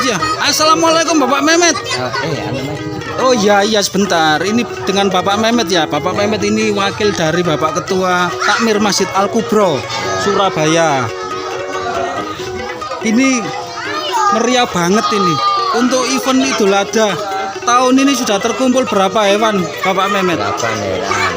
ya. Assalamualaikum Bapak Mehmet. Oh iya sebentar. Ini dengan Bapak Mehmet ya. Bapak Mehmet ini wakil dari Bapak Ketua Takmir Masjid Al Kubro Surabaya. Ini meriah banget ini. Untuk event Idul Adha tahun ini sudah terkumpul berapa hewan Bapak Mehmet? 8 hewan.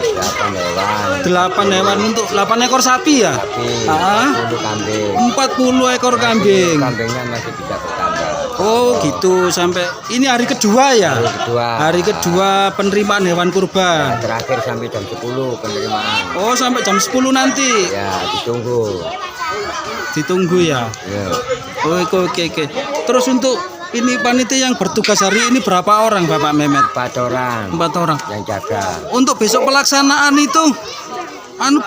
8 hewan untuk 8 ekor sapi ya? Sapi, 40 kambing. 40 ekor kambing. Kambingnya masih bisa bertambah. Oh gitu, sampai ini hari kedua ya? Hari kedua penerimaan hewan kurban. Terakhir sampai jam 10 penerimaan. Oh sampai jam 10 nanti? Ya ditunggu. Ditunggu ya? Ya. Oh oke. Terus untuk ini panitia yang bertugas hari ini berapa orang Bapak Mehmet? 4 orang. 4 orang. Yang jaga. Untuk besok pelaksanaan itu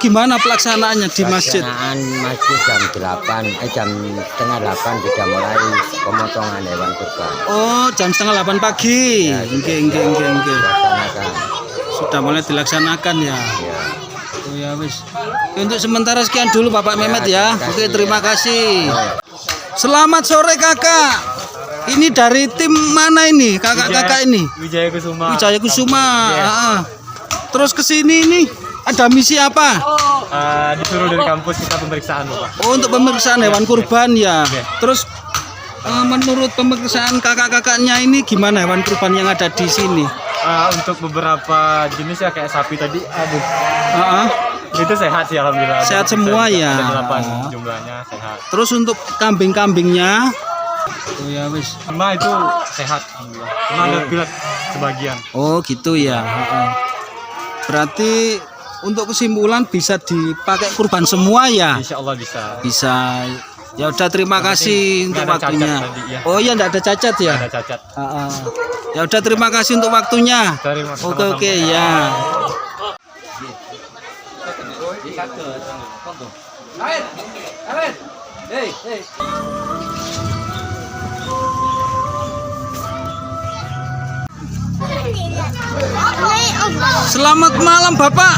gimana pelaksanaannya di masjid? Pelaksanaan masjid jam 8, jam setengah 8 sudah mulai pemotongan hewan kurban. Oh, jam setengah 8 pagi. Ya, Nggih. Dilaksanakan. Sudah mulai dilaksanakan ya. Ya. Oh ya wis. Untuk sementara sekian dulu Bapak Mehmet ya. Oke, terima kasih. Selamat sore Kakak. Ini dari tim mana ini? Kakak-kakak ini? Wijaya Kusuma. Wijaya Kusuma. Terus ke sini ini ada misi apa? Disuruh dari kampus kita pemeriksaan, Bapak. Oh, untuk pemeriksaan hewan kurban ya. Oke. Terus menurut pemeriksaan kakak-kakaknya ini gimana hewan kurban yang ada di sini? Untuk beberapa jenis ya kayak sapi tadi, itu sehat sih alhamdulillah. Sehat Ada semua bisa, ya. Ada 8 jumlahnya sehat. Terus untuk kambing-kambingnya? Oh ya wis. Cuma itu sehat alhamdulillah. Cuma ada pilek sebagian. Oh gitu ya. Berarti untuk kesimpulan bisa dipakai kurban semua ya? Insya Allah bisa. Bisa. Ya udah terima kasih untuk nggak ada waktunya. cacat tadi, ya. Oh iya enggak ada cacat ya? Ada cacat. Ya udah terima kasih untuk waktunya. Terima kasih. Oke ya. Selamat malam Bapak.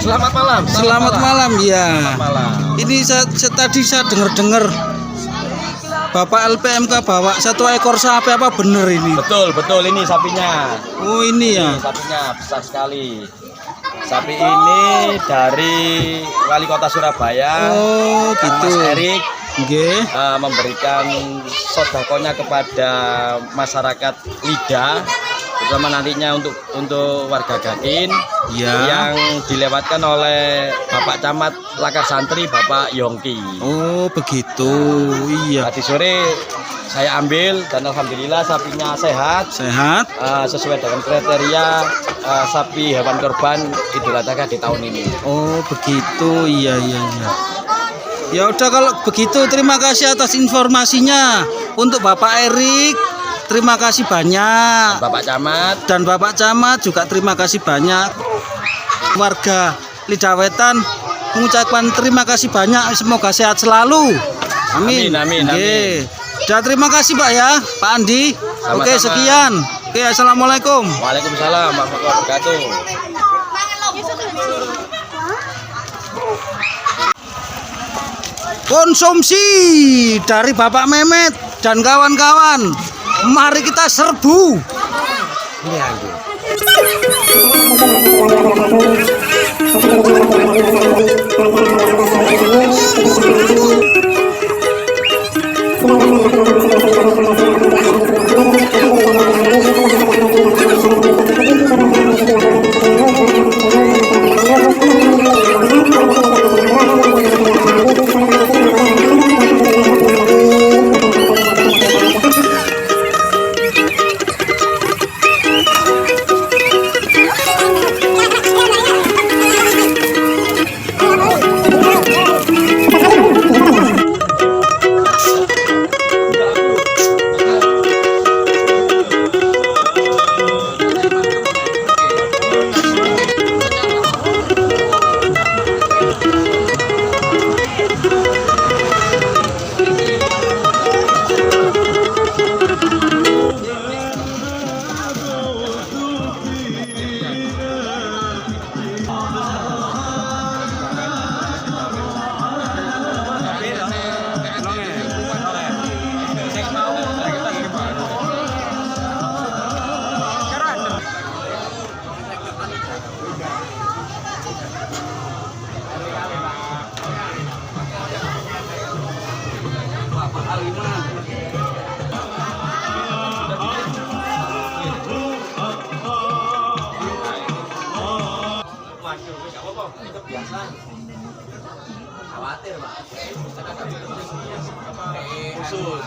Selamat malam. Selamat malam ya. Malam. Ini tadi saya dengar Bapak LPMK bawa 1 ekor sapi, apa bener ini? Betul ini sapinya. Oh ini ya. Sapinya besar sekali. Sapi ini dari Wali Kota Surabaya. Oh gitu. Mas Erik Nggih. memberikan sodakonya kepada masyarakat Lida, terutama nantinya untuk warga Gatin Ya. yang dilewatkan oleh Bapak Camat Lakar Santri Bapak Yongki. Oh begitu. Iya. Tadi sore saya ambil dan alhamdulillah sapinya sehat. Sehat. Sesuai dengan kriteria sapi hewan korban Idul Adha di tahun ini. Oh begitu. Iya. Ya udah kalau begitu terima kasih atas informasinya. Untuk Bapak Erik terima kasih banyak. Bapak Camat Dan Bapak Camat juga terima kasih banyak. Warga Lidawetan mengucapkan terima kasih banyak, semoga sehat selalu. Amin. Amin. Oke. Dan terima kasih Pak ya, Pak Andi. Sama-sama. Oke, sekian. Oke, assalamualaikum. Waalaikumsalam warahmatullahi wabarakatuh. Konsumsi dari Bapak Mehmet dan kawan-kawan. Mari kita serbu. Ini Andi. Khawatir, Pak. Khusus.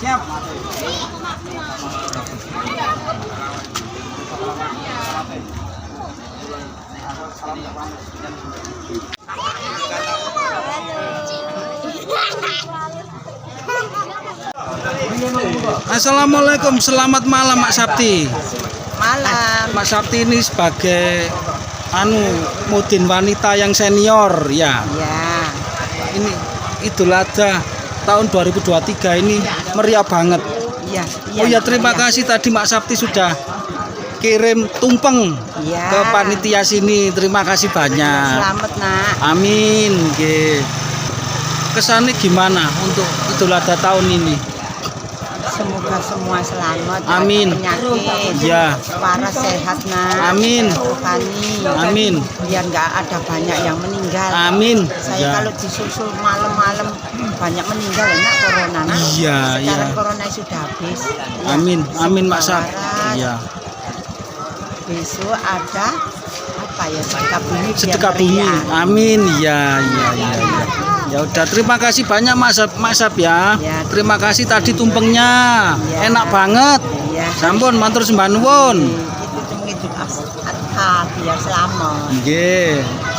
Siap. Assalamualaikum, selamat malam Mak Sapti. Malam. Mak Sapti ini sebagai mudin wanita yang senior ya. Ya. Ini Idul Adha tahun 2023 ini meriah banget. Iya. Oh ya, terima kasih tadi Mak Sapti sudah kirim tumpeng Ya. ke panitia sini. Terima kasih banyak. Selamat, Nak. Amin. Nggih. Kesannya gimana untuk Idul Adha tahun ini? Semoga semua selamat. Amin. Ada penyakit. Ya. Waras sehat, Nak. Amin. Fani. Amin. Biar nggak ada banyak yang meninggal. Amin. Saya Ya. kalau disusul malam-malam banyak meninggal enak corona, Nak. Iya, Sekarang iya. corona sudah habis. Ya. Amin. Amin Mak Semoga Sap. waras. Iya. Besok ada apa ya? Sedekah bumi. biar Sedekah bumi. meriah. Amin. Ya, ya, ya, ya. Ya udah, terima kasih banyak Mas Sap ya. Ya. Terima kasih tadi tumpengnya. Ya. Enak banget. Ya. Sampun matur sembah nuwun. Itu cuma Idul Adha biar selamat. Nggih.